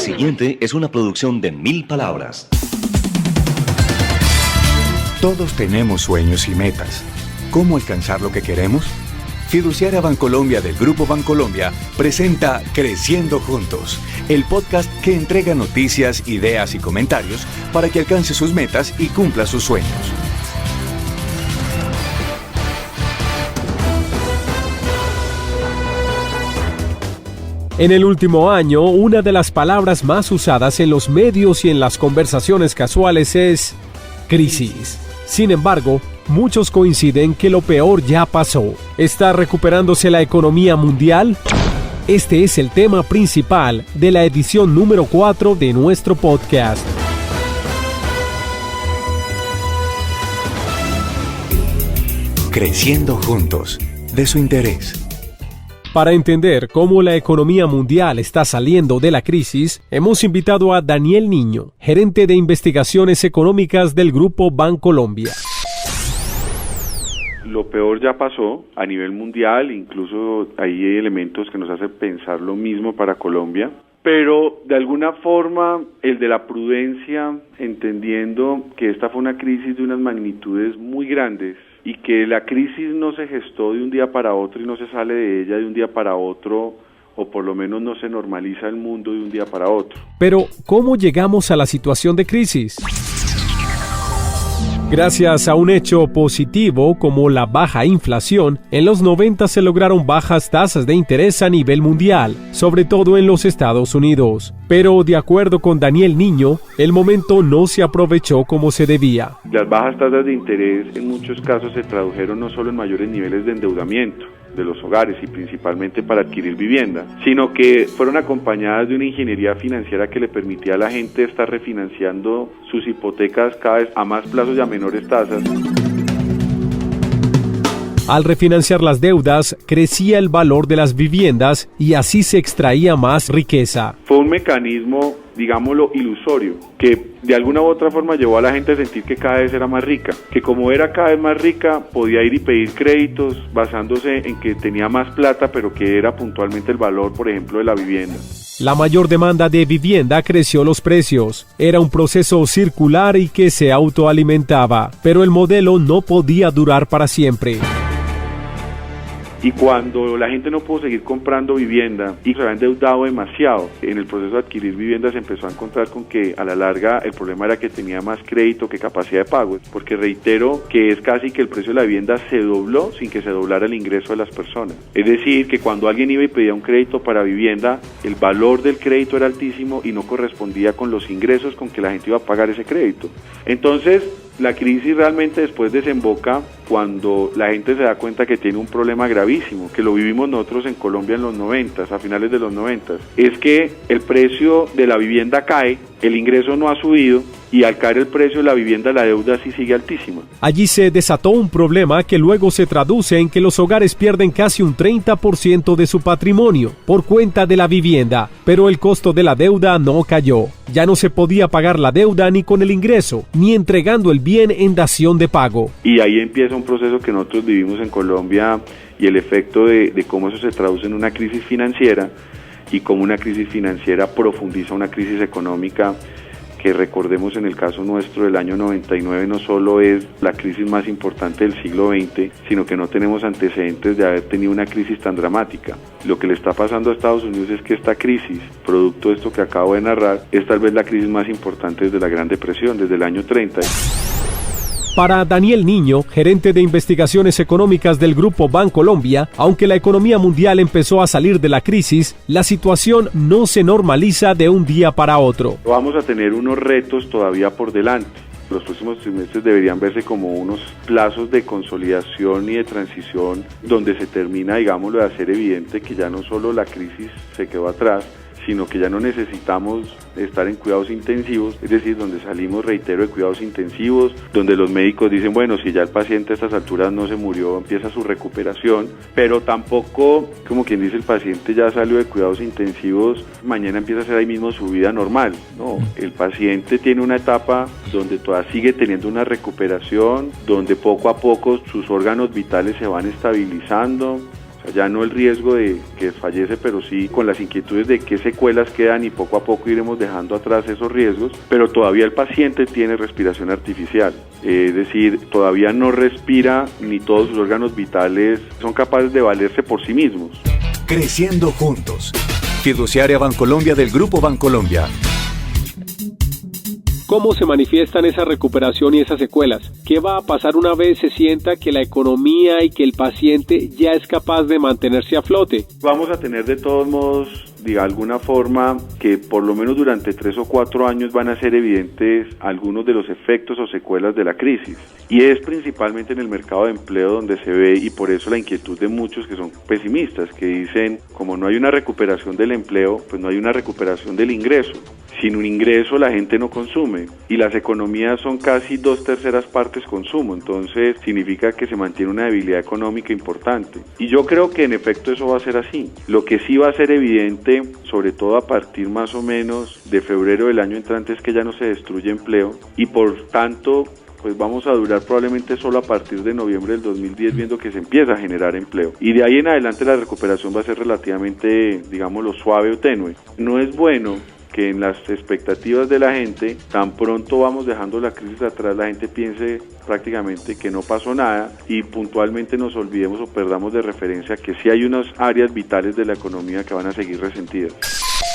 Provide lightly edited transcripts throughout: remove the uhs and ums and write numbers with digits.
siguiente es una producción de 1000 palabras. Todos tenemos sueños y metas. ¿Cómo alcanzar lo que queremos? Fiduciaria Bancolombia del Grupo Bancolombia presenta Creciendo Juntos, el podcast que entrega noticias, ideas y comentarios para que alcance sus metas y cumpla sus sueños. En el último año, una de las palabras más usadas en los medios y en las conversaciones casuales es crisis. Sin embargo, muchos coinciden que lo peor ya pasó. ¿Está recuperándose la economía mundial? Este es el tema principal de la edición número 4 de nuestro podcast. Creciendo Juntos, de su interés. Para entender cómo la economía mundial está saliendo de la crisis, hemos invitado a Daniel Niño, gerente de investigaciones económicas del Grupo Bancolombia. Lo peor ya pasó a nivel mundial, incluso hay elementos que nos hacen pensar lo mismo para Colombia, pero de alguna forma el de la prudencia, entendiendo que esta fue una crisis de unas magnitudes muy grandes, y que la crisis no se gestó de un día para otro y no se sale de ella de un día para otro, o por lo menos no se normaliza el mundo de un día para otro. Pero, ¿cómo llegamos a la situación de crisis? Gracias a un hecho positivo como la baja inflación, en los 90 se lograron bajas tasas de interés a nivel mundial, sobre todo en los Estados Unidos. Pero, de acuerdo con Daniel Niño, el momento no se aprovechó como se debía. Las bajas tasas de interés en muchos casos se tradujeron no solo en mayores niveles de endeudamiento de los hogares y principalmente para adquirir vivienda, sino que fueron acompañadas de una ingeniería financiera que le permitía a la gente estar refinanciando sus hipotecas cada vez a más plazos y a menores tasas. Al refinanciar las deudas, crecía el valor de las viviendas y así se extraía más riqueza. Fue un mecanismo, digámoslo, ilusorio, que de alguna u otra forma llevó a la gente a sentir que cada vez era más rica, que como era cada vez más rica, podía ir y pedir créditos basándose en que tenía más plata, pero que era puntualmente el valor, por ejemplo, de la vivienda. La mayor demanda de vivienda creció los precios. Era un proceso circular y que se autoalimentaba, pero el modelo no podía durar para siempre. Y cuando la gente no pudo seguir comprando vivienda y se había endeudado demasiado, en el proceso de adquirir vivienda se empezó a encontrar con que a la larga el problema era que tenía más crédito que capacidad de pago, porque reitero que es casi que el precio de la vivienda se dobló sin que se doblara el ingreso de las personas. Es decir, que cuando alguien iba y pedía un crédito para vivienda, el valor del crédito era altísimo y no correspondía con los ingresos con que la gente iba a pagar ese crédito. Entonces, la crisis realmente después desemboca cuando la gente se da cuenta que tiene un problema gravísimo, que lo vivimos nosotros en Colombia en los 90, a finales de los 90, es que el precio de la vivienda cae, el ingreso no ha subido y al caer el precio de la vivienda la deuda sí sigue altísima. Allí se desató un problema que luego se traduce en que los hogares pierden casi un 30% de su patrimonio por cuenta de la vivienda, pero el costo de la deuda no cayó. Ya no se podía pagar la deuda ni con el ingreso, ni entregando el bien en dación de pago. Y ahí empieza un proceso que nosotros vivimos en Colombia y el efecto de cómo eso se traduce en una crisis financiera y cómo una crisis financiera profundiza una crisis económica que, recordemos, en el caso nuestro del año 99 no solo es la crisis más importante del siglo XX, sino que no tenemos antecedentes de haber tenido una crisis tan dramática. Lo que le está pasando a Estados Unidos es que esta crisis, producto de esto que acabo de narrar, es tal vez la crisis más importante desde la Gran Depresión, desde el año 30. Para Daniel Niño, gerente de investigaciones económicas del Grupo Bancolombia, aunque la economía mundial empezó a salir de la crisis, la situación no se normaliza de un día para otro. Vamos a tener unos retos todavía por delante. Los próximos trimestres deberían verse como unos plazos de consolidación y de transición donde se termina, digámoslo, de hacer evidente que ya no solo la crisis se quedó atrás, sino que ya no necesitamos estar en cuidados intensivos, es decir, donde salimos, reitero, de cuidados intensivos, donde los médicos dicen, bueno, si ya el paciente a estas alturas no se murió, empieza su recuperación, pero tampoco, como quien dice, el paciente ya salió de cuidados intensivos, mañana empieza a hacer ahí mismo su vida normal. No, el paciente tiene una etapa donde todavía sigue teniendo una recuperación, donde poco a poco sus órganos vitales se van estabilizando. ya no el riesgo de que fallece, pero sí con las inquietudes de qué secuelas quedan y poco a poco iremos dejando atrás esos riesgos, pero todavía el paciente tiene respiración artificial, es decir, todavía no respira ni todos sus órganos vitales son capaces de valerse por sí mismos. Creciendo juntos. Fiduciaria Bancolombia del Grupo Bancolombia. ¿Cómo se manifiestan esa recuperación y esas secuelas? ¿Qué va a pasar una vez se sienta que la economía y que el paciente ya es capaz de mantenerse a flote? Vamos a tener de todos modos, de alguna forma, que por lo menos durante 3 o 4 años van a ser evidentes algunos de los efectos o secuelas de la crisis. Y es principalmente en el mercado de empleo donde se ve, y por eso la inquietud de muchos que son pesimistas, que dicen, como no hay una recuperación del empleo, pues no hay una recuperación del ingreso. Sin un ingreso la gente no consume y las economías son casi 2/3 partes consumo, entonces significa que se mantiene una debilidad económica importante. Y yo creo que en efecto eso va a ser así. Lo que sí va a ser evidente, sobre todo a partir más o menos de febrero del año entrante, es que ya no se destruye empleo y por tanto pues vamos a durar probablemente solo a partir de noviembre del 2010 viendo que se empieza a generar empleo. Y de ahí en adelante la recuperación va a ser relativamente, digámoslo, suave o tenue. No es bueno que en las expectativas de la gente, tan pronto vamos dejando la crisis atrás, la gente piense prácticamente que no pasó nada y puntualmente nos olvidemos o perdamos de referencia que sí hay unas áreas vitales de la economía que van a seguir resentidas.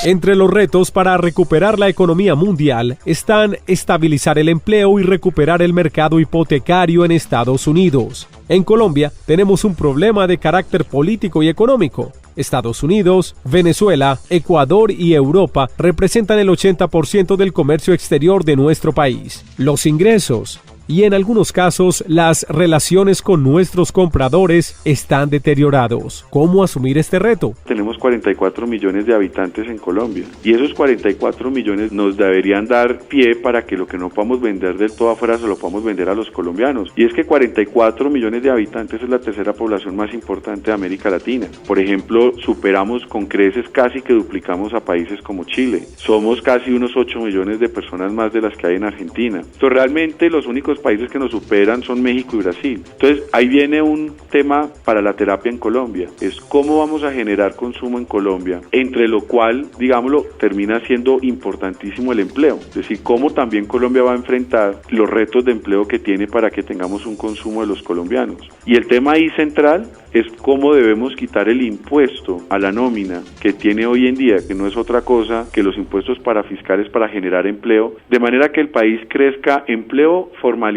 Entre los retos para recuperar la economía mundial están estabilizar el empleo y recuperar el mercado hipotecario en Estados Unidos. En Colombia tenemos un problema de carácter político y económico. Estados Unidos, Venezuela, Ecuador y Europa representan el 80% del comercio exterior de nuestro país. Los ingresos y en algunos casos las relaciones con nuestros compradores están deteriorados. ¿Cómo asumir este reto? Tenemos 44 millones de habitantes en Colombia y esos 44 millones nos deberían dar pie para que lo que no podamos vender del todo afuera se lo podamos vender a los colombianos. Y es que 44 millones de habitantes es la tercera población más importante de América Latina. Por ejemplo, superamos con creces, casi que duplicamos a países como Chile. Somos casi unos 8 millones de personas más de las que hay en Argentina. Entonces realmente los únicos países que nos superan son México y Brasil. Entonces ahí viene un tema para la terapia en Colombia, es cómo vamos a generar consumo en Colombia, entre lo cual, digámoslo, termina siendo importantísimo el empleo, es decir, cómo también Colombia va a enfrentar los retos de empleo que tiene para que tengamos un consumo de los colombianos. Y el tema ahí central es cómo debemos quitar el impuesto a la nómina que tiene hoy en día, que no es otra cosa que los impuestos parafiscales para generar empleo, de manera que el país crezca empleo, formalidad,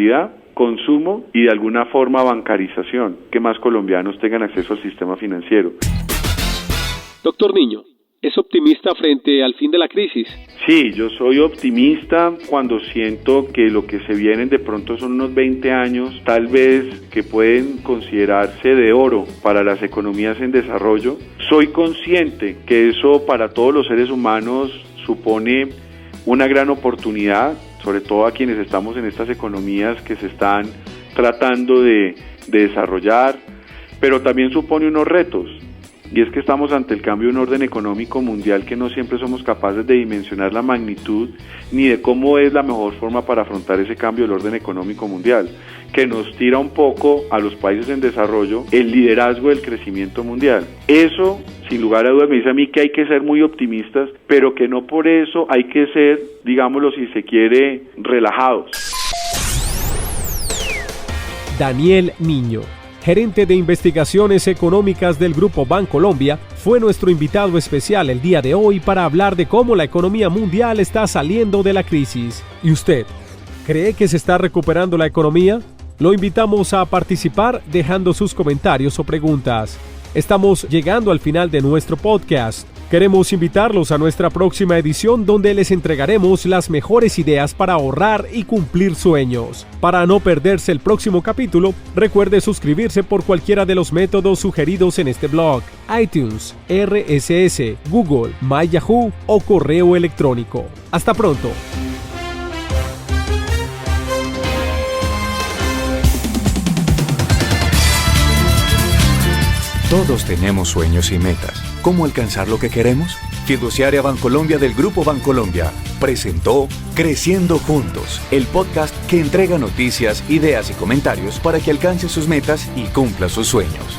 consumo y de alguna forma bancarización, que más colombianos tengan acceso al sistema financiero. Doctor Niño, ¿es optimista frente al fin de la crisis? Sí, yo soy optimista cuando siento que lo que se vienen de pronto son unos 20 años, tal vez que pueden considerarse de oro para las economías en desarrollo. Soy consciente que eso para todos los seres humanos supone una gran oportunidad, sobre todo a quienes estamos en estas economías que se están tratando de desarrollar, pero también supone unos retos. Y es que estamos ante el cambio de un orden económico mundial que no siempre somos capaces de dimensionar la magnitud ni de cómo es la mejor forma para afrontar ese cambio del orden económico mundial, que nos tira un poco a los países en desarrollo el liderazgo del crecimiento mundial. Eso, sin lugar a dudas, me dice a mí que hay que ser muy optimistas, pero que no por eso hay que ser, digámoslo si se quiere, relajados. Daniel Niño, gerente de investigaciones económicas del Grupo Bancolombia, fue nuestro invitado especial el día de hoy para hablar de cómo la economía mundial está saliendo de la crisis. ¿Y usted cree que se está recuperando la economía? Lo invitamos a participar dejando sus comentarios o preguntas. Estamos llegando al final de nuestro podcast. Queremos invitarlos a nuestra próxima edición donde les entregaremos las mejores ideas para ahorrar y cumplir sueños. Para no perderse el próximo capítulo, recuerde suscribirse por cualquiera de los métodos sugeridos en este blog: iTunes, RSS, Google, MyYahoo o correo electrónico. Hasta pronto. Todos tenemos sueños y metas. ¿Cómo alcanzar lo que queremos? Fiduciaria Bancolombia del Grupo Bancolombia presentó Creciendo Juntos, el podcast que entrega noticias, ideas y comentarios para que alcance sus metas y cumpla sus sueños.